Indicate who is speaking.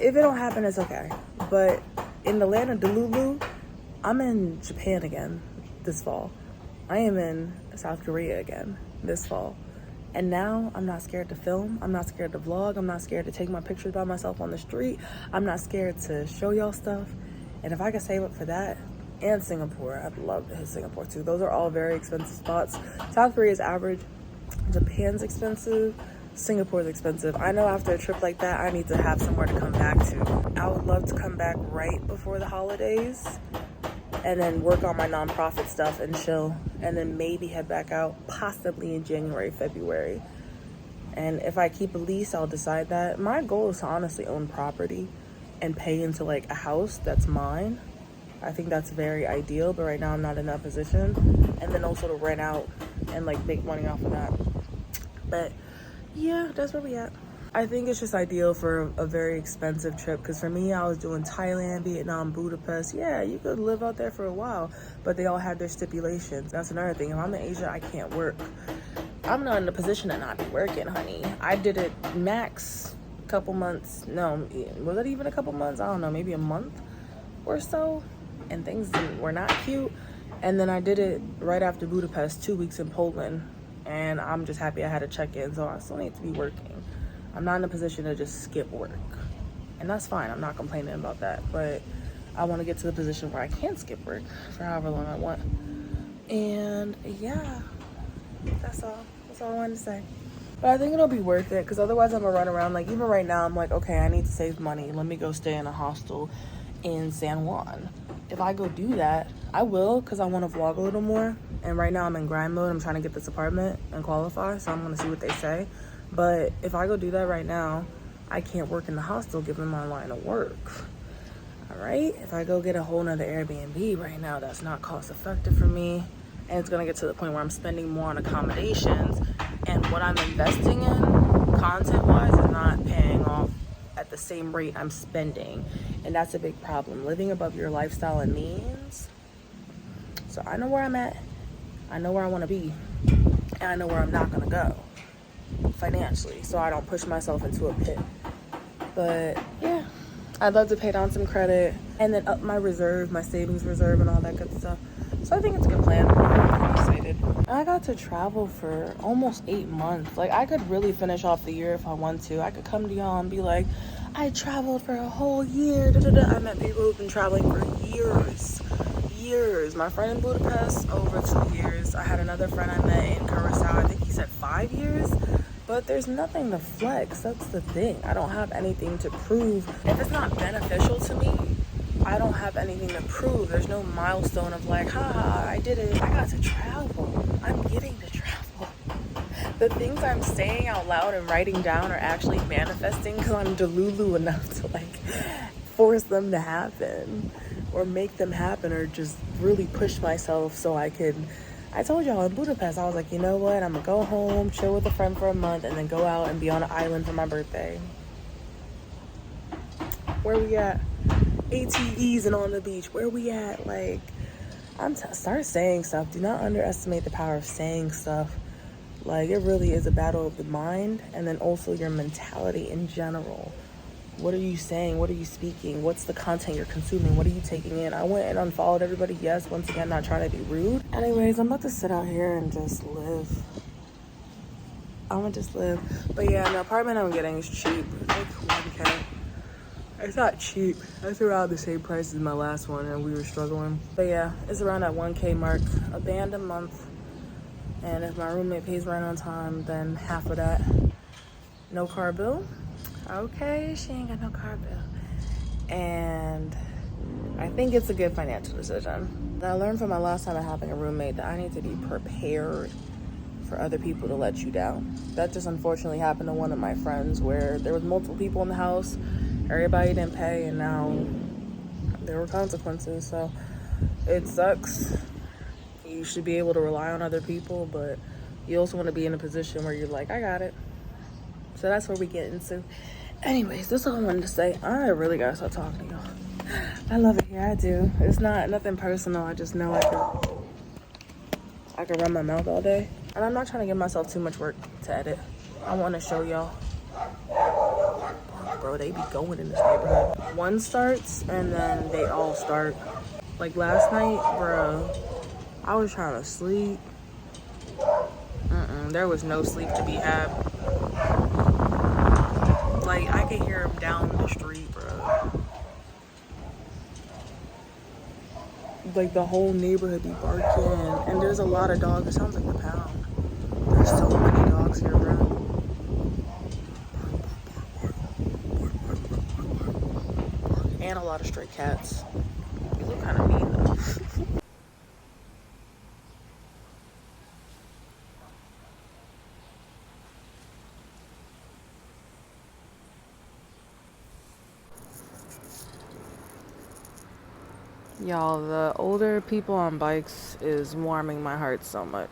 Speaker 1: If it don't happen, it's okay. But in the land of Delulu, I'm in Japan again this fall. I am in South Korea again this fall. And now I'm not scared to film. I'm not scared to vlog. I'm not scared to take my pictures by myself on the street. I'm not scared to show y'all stuff. And if I could save up for that, and Singapore, I'd love to hit Singapore too. Those are all very expensive spots. South Korea is average. Japan's expensive. Singapore's expensive. I know after a trip like that, I need to have somewhere to come back to. I would love to come back right before the holidays and then work on my nonprofit stuff and chill, and then maybe head back out possibly in January, February. And if I keep a lease, I'll decide that. My goal is to honestly own property and pay into like a house that's mine. I think that's very ideal, but right now I'm not in that position. And then also to rent out and like make money off of that. But yeah, that's where we at. I think it's just ideal for a very expensive trip, because for me, I was doing Thailand, Vietnam, Budapest. Yeah, you could live out there for a while, but they all had their stipulations. That's another thing. If I'm in Asia, I can't work. I'm not in a position to not be working, honey. I did it max a couple months. No, was it even a couple months? I don't know, maybe a month or so. And things were not cute. And then I did it right after Budapest, 2 weeks in Poland. And I'm just happy I had to check in, so I still need to be working. I'm not in a position to just skip work. And that's fine, I'm not complaining about that. But I want to get to the position where I can skip work for however long I want. And yeah, that's all I wanted to say. But I think it'll be worth it, because otherwise I'm gonna run around. Like even right now, I'm like, okay, I need to save money. Let me go stay in a hostel in San Juan. If I go do that, I will, because I want to vlog a little more. And right now I'm in grind mode. I'm trying to get this apartment and qualify, so I'm going to see what they say. But if I go do that right now, I can't work in the hostel given my line of work. All right? If I go get a whole nother Airbnb right now, that's not cost effective for me. And it's going to get to the point where I'm spending more on accommodations. And what I'm investing in, content-wise, is not paying off at the same rate I'm spending. And that's a big problem. Living above your lifestyle and means. So I know where I'm at. I know where I want to be. And I know where I'm not going to go financially, so I don't push myself into a pit. But yeah, I'd love to pay down some credit and then up my reserve, my savings reserve and all that good stuff. So I think it's a good plan. I'm excited. I got to travel for almost 8 months. Like I could really finish off the year if I want to. I could come to y'all and be like, I traveled for a whole year. I met people who've been traveling for years. My friend in Budapest, over 2 years. I had another friend I met in Curacao. I think he said 5 years. But there's nothing to flex. That's the thing. I don't have anything to prove. If it's not beneficial to me, I don't have anything to prove. There's no milestone of like, haha, I did it. I got to travel. I'm getting to travel. The things I'm saying out loud and writing down are actually manifesting because I'm delulu enough to like force them to happen or make them happen, or just really push myself so I told y'all in Budapest, I was like, you know what? I'm gonna go home, chill with a friend for a month, and then go out and be on an island for my birthday. Where we at? ATVs and on the beach. Where we at? Like, start saying stuff. Do not underestimate the power of saying stuff. Like, it really is a battle of the mind, and then also your mentality in general. What are you saying? What are you speaking? What's the content you're consuming? What are you taking in? I went and unfollowed everybody. Yes, once again, not trying to be rude. Anyways, I'm about to sit out here and just live. I'm gonna just live. But yeah, the apartment I'm getting is cheap. It's like 1K. It's not cheap. It's around the same price as my last one, and we were struggling. But yeah, it's around that 1K mark. A band a month. And if my roommate pays rent on time, then half of that. No car bill. Okay, she ain't got no car bill. And I think it's a good financial decision. I learned from my last time of having a roommate that I need to be prepared for other people to let you down. That just unfortunately happened to one of my friends, where there was multiple people in the house, everybody didn't pay, and now there were consequences. So it sucks. You should be able to rely on other people, but you also want to be in a position where you're like, I got it. So that's where we get into. Anyways, this is all I wanted to say. I really gotta start talking to y'all. I love it here, I do. It's not nothing personal. I just know I could run my mouth all day. And I'm not trying to give myself too much work to edit. I want to show y'all. bro. They be going in this neighborhood. One starts and then they all start. Like last night, bro, I was trying to sleep. There was no sleep to be had. Like, I could hear them down the street, bro. Like, the whole neighborhood be barking. And there's a lot of dogs. It sounds like the pound. There's so many dogs here, bro. And a lot of stray cats. You look kind of mean, though. Y'all, the older people on bikes is warming my heart so much.